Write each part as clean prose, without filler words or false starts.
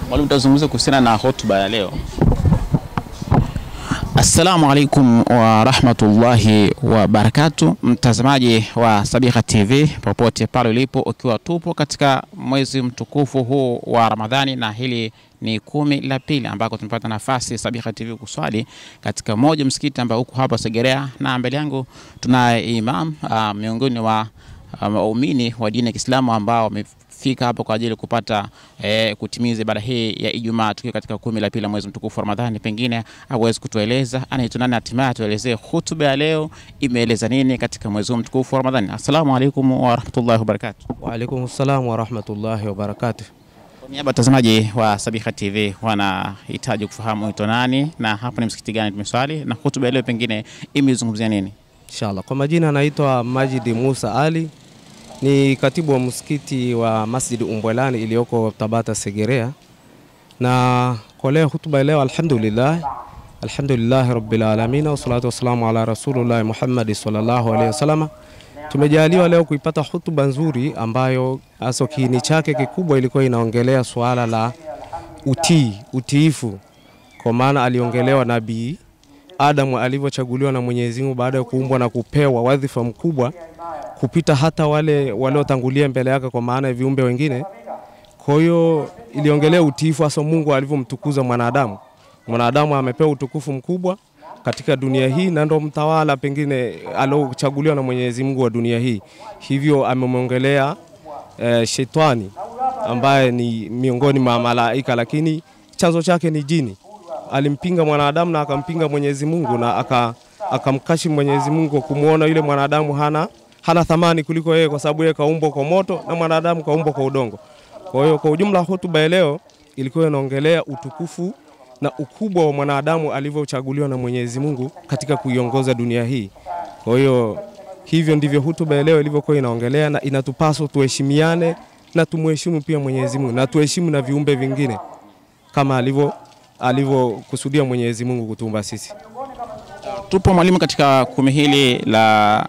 Mwalimu, tutazungumza kuhusiana na hotuba ya leo. Assalamu alaikum wa rahmatullahi wa barakatuh. Mtazamaji wa Sabiha TV popote pale ulipo, ukiwa tupo katika mwezi mtukufu huu wa Ramadhani, na hili ni 10 la pili ambako tumepata nafasi Sabiha TV kuswali katika moja msikiti ambao uko hapa Segerea, na mbele yangu tuna imam miongoni wa waumini wa dini ya Kiislamu ambao wamefika hapo kwa ajili kupata kutimiza ibada hii ya Ijumaa, tukiwa katika 10 la pili la mwezi mtukufu wa Ramadhani. Pengine aweze kutueleza anaitwa nani, hatimaye tuelezee hutuba ya leo imeeleza nini katika mwezi mtukufu wa Ramadhani. Assalamu alaykum wa rahmatullahi wa barakatuh. Wa alaykum assalam wa rahmatullahi wa barakatuh. Kwa niaba watazamaji wa Sabiha TV wanahitaji kufahamu unaitwa nani na hapa ni msikiti gani tumeswali, na hutuba ya leo pengine imezungumzia nini? Inshallah. Kwa majina naitwa Majid Musa Ali, ni katibu wa msikiti wa Masjid Umbwelani iliyoko Tabata Segerea. Na kwa leo hutuba leo alhamdulillah rabbil alamin wa salatu wassalamu ala rasulullah Muhammad sallallahu alaihi wasallam. Tumejaliwa leo kuipata hutuba nzuri ambayo hasa kiini chake kikubwa ilikuwa inaongelea swala la utiifu, kwa maana aliongelewa Nabii Adamu alivyochaguliwa na Mwenyezi Mungu baada ya kuumbwa na kupewa wadhifa mkubwa kupita hata wale waliotangulia mbele yake, kwa maana ya viumbe wengine. Kwa hiyo iliongelea utiifu hasa Mungu alivyomtukuza mwanadamu. Mwanadamu amepewa utukufu mkubwa katika dunia hii na ndo mtawala pengine aliochaguliwa na Mwenyezi Mungu wa dunia hii. Hivyo amemwongelea shetani ambaye ni miongoni mwa malaika, lakini chanzo chake ni jini. Alimpinga mwanadamu na akampinga Mwenyezi Mungu, na akamkashi Mwenyezi Mungu kumuona yule mwanadamu hana thamani kuliko yeye, kwa sababu yeye kaumbwa kwa moto na mwanadamu kaumbwa kwa udongo. Kwa hiyo kwa ujumla hotuba leo ilikuwa inaongelea utukufu na ukubwa wa mwanadamu alivyochaguliwa na Mwenyezi Mungu katika kuiongoza dunia hii. Kwa hiyo hivyo ndivyo hotuba leo ilivyokuwa inaongelea, na inatupaswa tuheshimiane na tumheshimu pia Mwenyezi Mungu na tuheshimu na viumbe vingine kama alivyokusudia Mwenyezi Mungu kutuumba sisi. Tupo mwalimu katika 10 hili la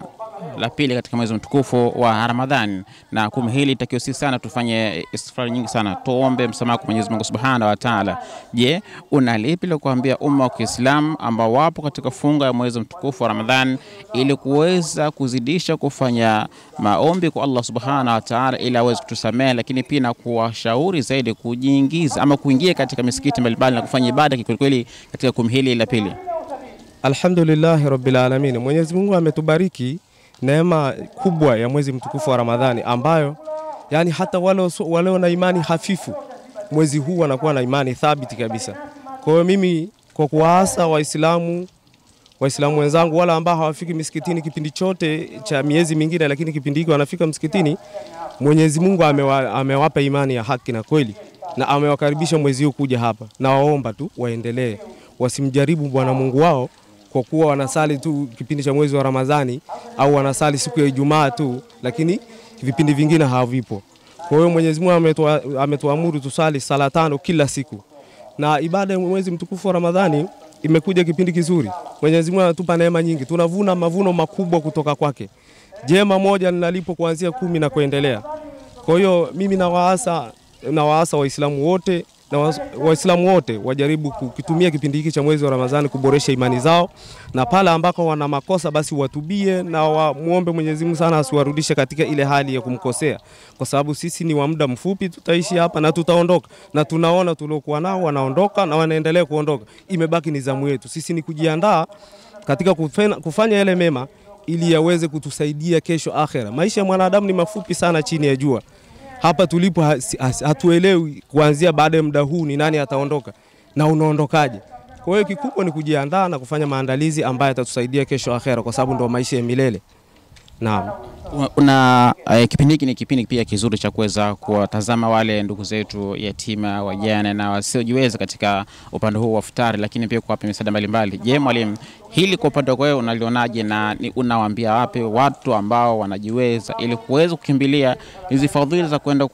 pili katika mwezi mtukufu wa Ramadhani, na 10 hili takiwa sisi sana tufanye istighfar nyingi sana, tuombe msamaha kwa Mwenyezi Mungu Subhanahu wa Ta'ala. Je, una lipi la kuambia umma wa Kiislamu ambao wapo katika funga ya mwezi mtukufu wa Ramadhani ili kuweza kuzidisha kufanya maombi kwa Allah Subhanahu wa Ta'ala ili aweze kutusamehe, lakini pia na kuwashauri zaidi kujiingiza ama kuingia katika misikiti mbalimbali na kufanya ibada kweli katika 10 hili la pili? Alhamdulillah rabbil alamin. Mwenyezi Mungu ametubariki neema kubwa ya mwezi mtukufu wa Ramadhani, ambayo yani hata wale na imani hafifu mwezi huu wanakuwa na imani thabiti kabisa. Kwa hiyo mimi kwa kuwaasa Waislamu wenzangu wala ambao hawafiki misikitini kipindi chote cha miezi mingine, lakini kipindi hiki wanafika msikitini, Mwenyezi Mungu amewapa imani ya haki na kweli, na amewakaribisha mwezi huu kuja hapa, na waomba tu waendelee, wasimjaribu Bwana Mungu wao kwa kuwa wanasali tu kipindi cha mwezi wa Ramadhani au wanasali siku ya Ijumaa tu, lakini vipindi vingine havipo. Kwa hiyo Mwenyezi Mungu ametuamuru tusali sala 5 kila siku, na ibada ya mwezi mtukufu wa Ramadhani imekuja kipindi kizuri. Mwenyezi Mungu anatupa neema nyingi, tunavuna mavuno makubwa kutoka kwake. Jema moja linalipo kuanzia 10 na kuendelea. Kwa hiyo mimi nawaasa Waislamu wote na Waislamu wote wajaribu kukitumia kipindi hiki cha mwezi wa Ramadhani kuboresha imani zao, na pale ambako wana makosa basi watubie na muombe Mwenyezi Mungu sana asiwarudishe katika ile hali ya kumkosea, kwa sababu sisi ni wa muda mfupi, tutaishi hapa na tutaondoka, na tunaona tuliokuwa nao wanaondoka na wanaendelea kuondoka. Imebaki ni zamu yetu sisi ni kujiandaa katika kufanya yale mema ili yaweze kutusaidia kesho akhera. Maisha ya mwanadamu ni mafupi sana chini ya jua. Hapa tulipo hatuelewi kuanzia baada ya muda huu ni nani ataondoka na unaondokaje. Kwa hiyo kikubwa ni kujiandaa na kufanya maandalizi ambayo yatatusaidia kesho akhera, kwa sababu ndio maisha ya milele. Naam. Kipindi hiki ni kipindi pia kizuri cha kuweza kuwatazama wale ndugu zetu yatima, wajane na wasiojiweza katika upande huu wa futari, lakini pia kuwapa misaada mbalimbali. Je, mwalimu, hili kwa upande wako unalionaje, na unawaambia wapi watu ambao wanajiweza ili kuweza kukimbilia hizi fadhila za kwenda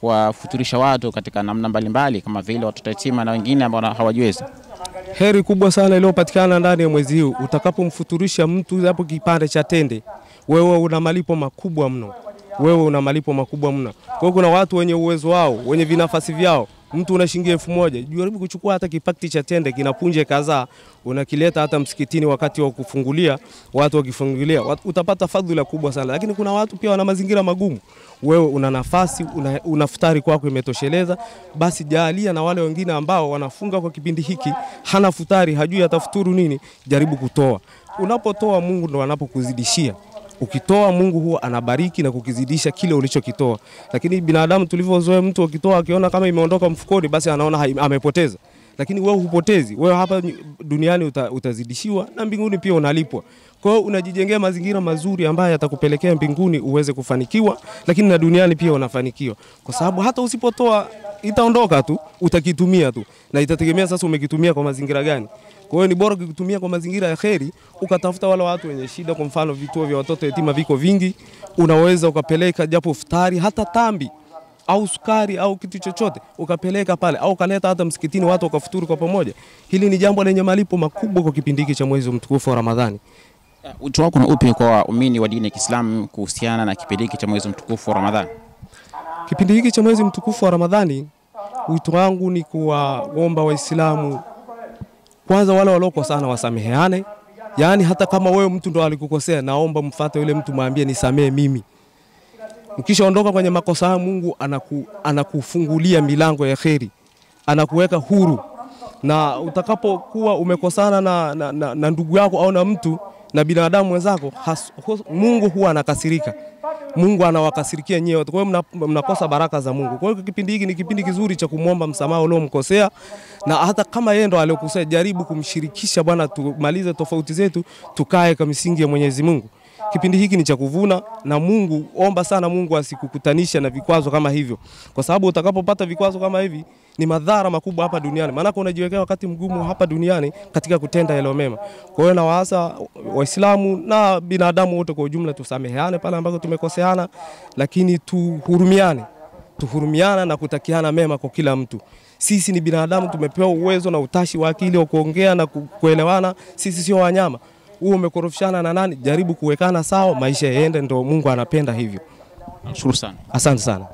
kuwafuturisha watu katika namna mbalimbali kama vile watoto yatima na wengine ambao hawajiwezi? Heri kubwa sana iliyopatikana ndani ya mwezi huu. Utakapomfuturisha mtu hapo kipande cha tende, wewe una malipo makubwa mno. Kwa hiyo kuna watu wenye uwezo wao, wenye vinafasi vyao, Mtu una shilingi 1000, jaribu kuchukua hata kipakti cha tende kinapunje kadhaa, unakileta hata msikitini wakati wa kufungulia, watu wakifungulia, utapata fadhila kubwa sana. Lakini kuna watu pia wana mazingira magumu. Wewe una nafasi, una futari kwako imetosheleza, basi jalia na wale wengine ambao wanafunga kwa kipindi hiki, hana futari, hajui atafuturu nini, jaribu kutoa. Unapotoa Mungu ndo anapokuzidishia. Ukitoa Mungu huwa anabariki na kukizidisha kile ulichokitoa. Lakini binadamu tulivyozoea, mtu akitoa akiona kama imeondoka mfukoni basi anaona amepoteza. Lakini wewe hupotezi. Wewe hapa duniani utazidishiwa na mbinguni pia unalipwa. Kwa hiyo unajijengea mazingira mazuri ambayo yatakupelekea mbinguni uweze kufanikiwa, lakini na duniani pia unafanikiwa. Kwa sababu hata usipotoa itaondoka tu, utakitumia tu. Na itategemea sasa umekitumia kwa mazingira gani. Kwa hiyo ni bora kutumia kwa mazingira ya kheri, ukatafuta wale watu wenye shida. Kwa mfano vituo vya watoto yatima viko vingi, unaweza ukapeleka japo futari, hata tambi au sukari au kitu chochote ukapeleka pale, au kaleta hata msikitini watu wakafuturu kwa pamoja. Hili ni jambo lenye malipo makubwa kwa kipindi hiki cha mwezi mtukufu wa Ramadhani. Wito wako ni upi kwa waumini wa dini ya Kiislamu kuhusiana na kipindi hiki cha mwezi mtukufu wa Ramadhani? Kipindi hiki cha mwezi mtukufu wa Ramadhani, wito wangu ni kuwaomba Waislamu kwanza wale waliokosana wasameheane. Yaani hata kama wewe mtu ndo alikukosea, naomba mfuate yule mtu mwambie nisamee mimi. Ukishaondoka kwenye makosa, Mungu anakufungulia milango ya kheri. Anakuweka huru. Na utakapokuwa umekosana na ndugu yako au na mtu na binadamu wenzako, Mungu huwa anakasirika. Mungu anawakasirikia nyewe. Kwa hiyo mnakosa baraka za Mungu. Kwa hiyo kipindi hiki ni kipindi kizuri cha kumuomba msamaha uliomkosea, na hata kama yeye ndo aliyokosea, jaribu kumshirikisha, Bwana, tumalize tofauti zetu, tukae kwa misingi ya Mwenyezi Mungu. Kipindi hiki ni cha kuvuna, na Mungu, omba sana Mungu asikukutanisha na vikwazo kama hivyo. Kwa sababu utakapopata vikwazo kama hivi ni madhara makubwa hapa duniani. Maana unajiwekea wakati mgumu hapa duniani katika kutenda yale mema. Kwa hiyo nawaasa Waislamu na binadamu wote kwa ujumla tusameheane pale ambako tumekoseana, lakini tuhurumiana na kutakiana mema kwa kila mtu. Sisi ni binadamu, tumepewa uwezo na utashi wa akili wa kuongea na kuelewana. Sisi sio wanyama. Wewe umekorofishana na nani? Jaribu kuwekana sawa, maisha yaende, ndio Mungu anapenda hivyo. Nashukuru sana. Asante sana.